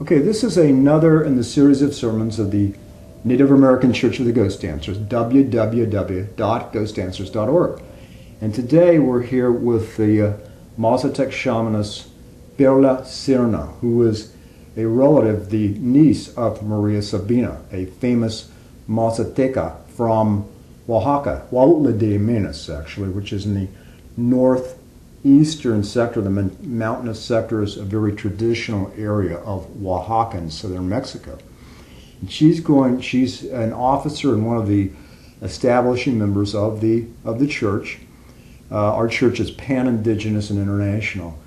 Okay, this is another in the series of sermons of the Native American Church of the Ghost Dancers, www.ghostdancers.org. And today we're here with the Mazatec shamaness Perla Serna, who is a relative, the niece of Maria Sabina, a famous Mazateca from Oaxaca, Huautla de Menes, actually, which is in the northeastern sector, the mountainous sector is a very traditional area of Oaxaca in southern Mexico. And she's an officer and one of the establishing members of the church. Our church is pan-indigenous and international.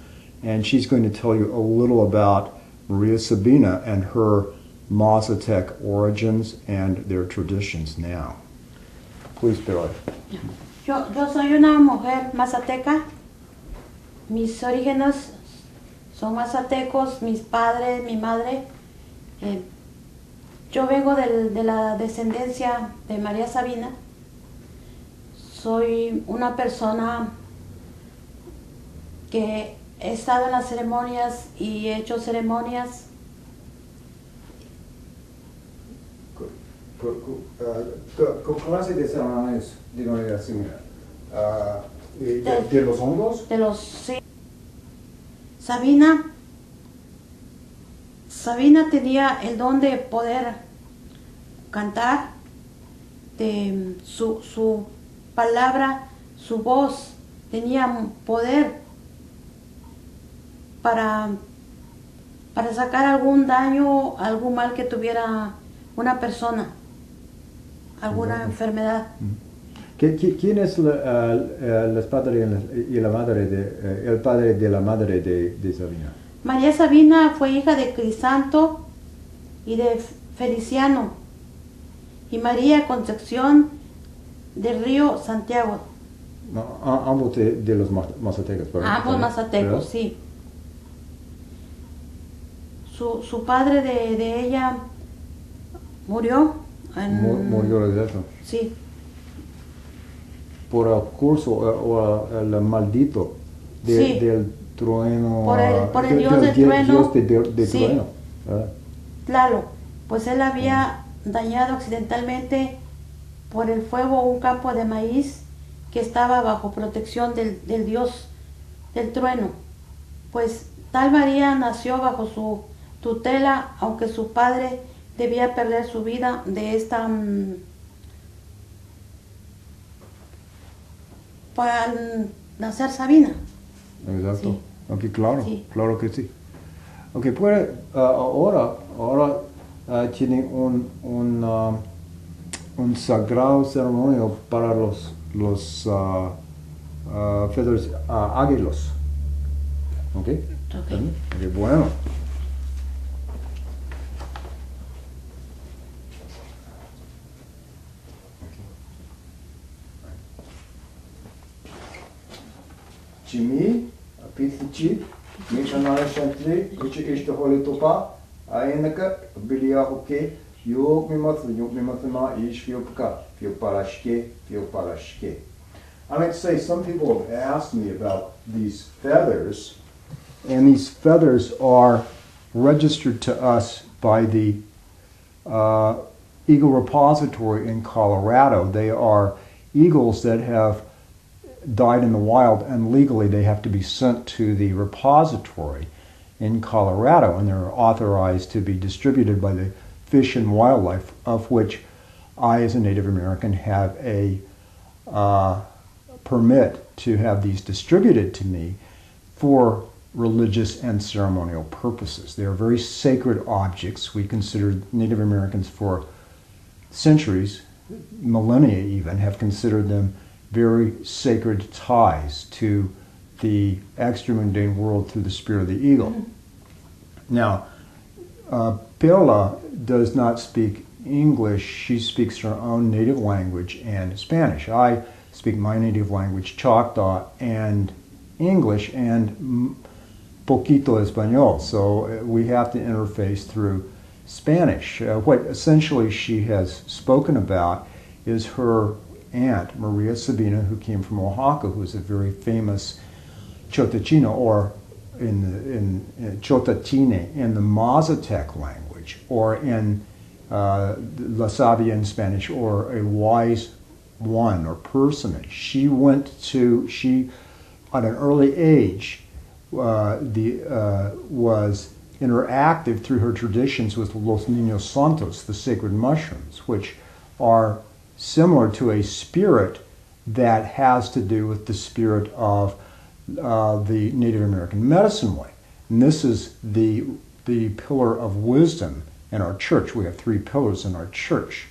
And she's going to tell you a little about Maria Sabina and her Mazatec origins and their traditions now. Please, Perla. Yo soy una mujer mazateca. Mis orígenes son mazatecos, mis padres, mi madre. Yo vengo de la descendencia de María Sabina. Soy una persona que he estado en las ceremonias y he hecho ceremonias. ¿Qué clase de ceremonias de María Sabina? ¿De los hongos? De los, sí. Sabina tenía el don de poder cantar, de su palabra, su voz tenía poder para sacar algún daño, algún mal que tuviera una persona, alguna enfermedad. ¿Quién es el padre y la madre el padre de la madre de Sabina? María Sabina fue hija de Crisanto y de Feliciano, y María Concepción del Río Santiago. No, ambos de los mazatecos. Ambos mazatecos, sí. Su padre de ella murió. Murió de eso. Sí. Por el curso o el maldito Sí. del trueno. Por el dios del trueno. Dios de Sí. trueno. Claro, pues él había dañado accidentalmente por el fuego un campo de maíz que estaba bajo protección del dios del trueno. Pues tal María nació bajo su tutela, aunque su padre debía perder su vida de esta para nacer Sabina. Exacto. Sí. Okay, claro, Sí. claro que sí. Ok, pues ahora tiene un sagrado ceremonio para los feathers águilos. Ok. Ok, bueno. Jimmy, Pithichi, Mishanara Shantri, which is the Holy Topa, Aenaka, Bilia Hoke, Yuk Mimathma, Ish Fioparashke. I might say some people have asked me about these feathers, and these feathers are registered to us by the Eagle Repository in Colorado. They are eagles that have died in the wild, and legally they have to be sent to the repository in Colorado, and they're authorized to be distributed by the Fish and Wildlife, of which I, as a Native American, have a permit to have these distributed to me for religious and ceremonial purposes. They are very sacred objects. We consider Native Americans for centuries, millennia even, have considered them very sacred ties to the extra-mundane world through the spirit of the eagle. Mm-hmm. Now, Perla does not speak English. She speaks her own native language and Spanish. I speak my native language, Choctaw, and English, and poquito Espanol. So we have to interface through Spanish. What essentially she has spoken about is her aunt, Maria Sabina, who came from Oaxaca, who is a very famous Chotachino, or in Chotachine, in the Mazatec language, or in La Sabia in Spanish, or a wise one or personage. She at an early age, was interactive through her traditions with Los Niños Santos, the sacred mushrooms, which are similar to a spirit that has to do with the spirit of the Native American medicine way. And this is the pillar of wisdom in our church. We have 3 pillars in our church.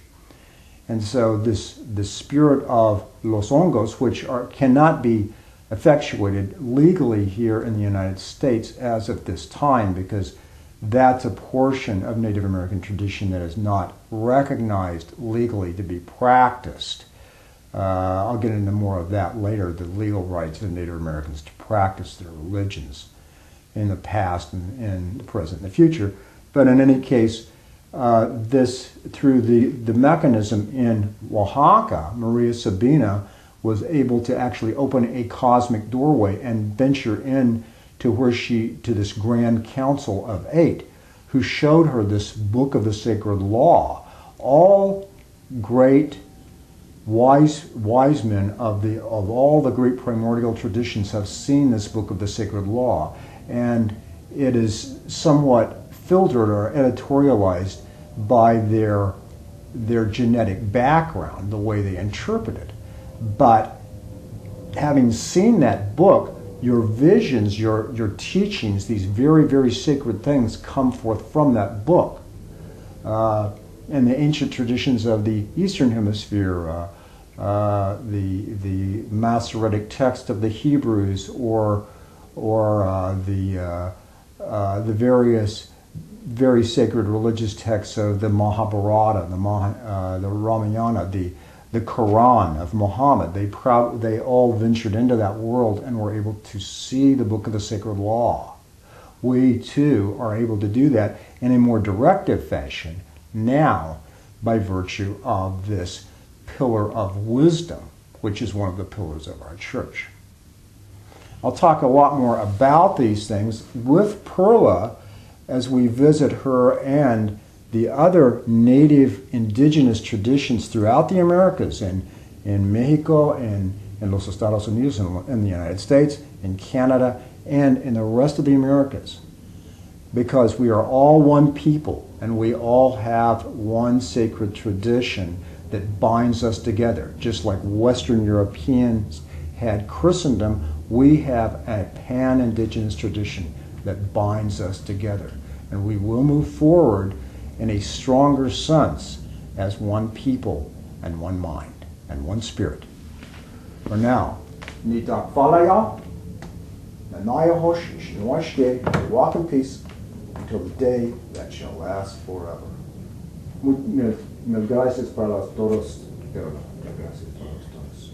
And so the spirit of Los Hongos, which cannot be effectuated legally here in the United States as of this time, because that's a portion of Native American tradition that is not recognized legally to be practiced. I'll get into more of that later, the legal rights of Native Americans to practice their religions in the past and the present and the future. But in any case, this, through the mechanism in Oaxaca, Maria Sabina was able to actually open a cosmic doorway and venture in to this Grand Council of 8, who showed her this book of the sacred law. All great wise men of all the great primordial traditions have seen this book of the sacred law, and it is somewhat filtered or editorialized by their genetic background, the way they interpret it. But having seen that book, your visions, your teachings, these very, very sacred things come forth from that book. And the ancient traditions of the Eastern Hemisphere, the Masoretic text of the Hebrews, or the various very sacred religious texts of the Mahabharata, the Ramayana, the Quran of Muhammad, they all ventured into that world and were able to see the book of the sacred law. We too are able to do that in a more directive fashion now by virtue of this pillar of wisdom, which is one of the pillars of our church. I'll talk a lot more about these things with Perla as we visit her and the other native indigenous traditions throughout the Americas, in Mexico, and in Los Estados Unidos, in the United States, in Canada, and in the rest of the Americas. Because we are all one people, and we all have one sacred tradition that binds us together. Just like Western Europeans had Christendom, we have a pan-indigenous tradition that binds us together. And we will move forward in a stronger sense as one people and one mind and one spirit. For now, Nitak Falaya, Nanaya Hosh, Shinoashke, walk in peace until the day that shall last forever. Mil gracias para todos, pero gracias para todos.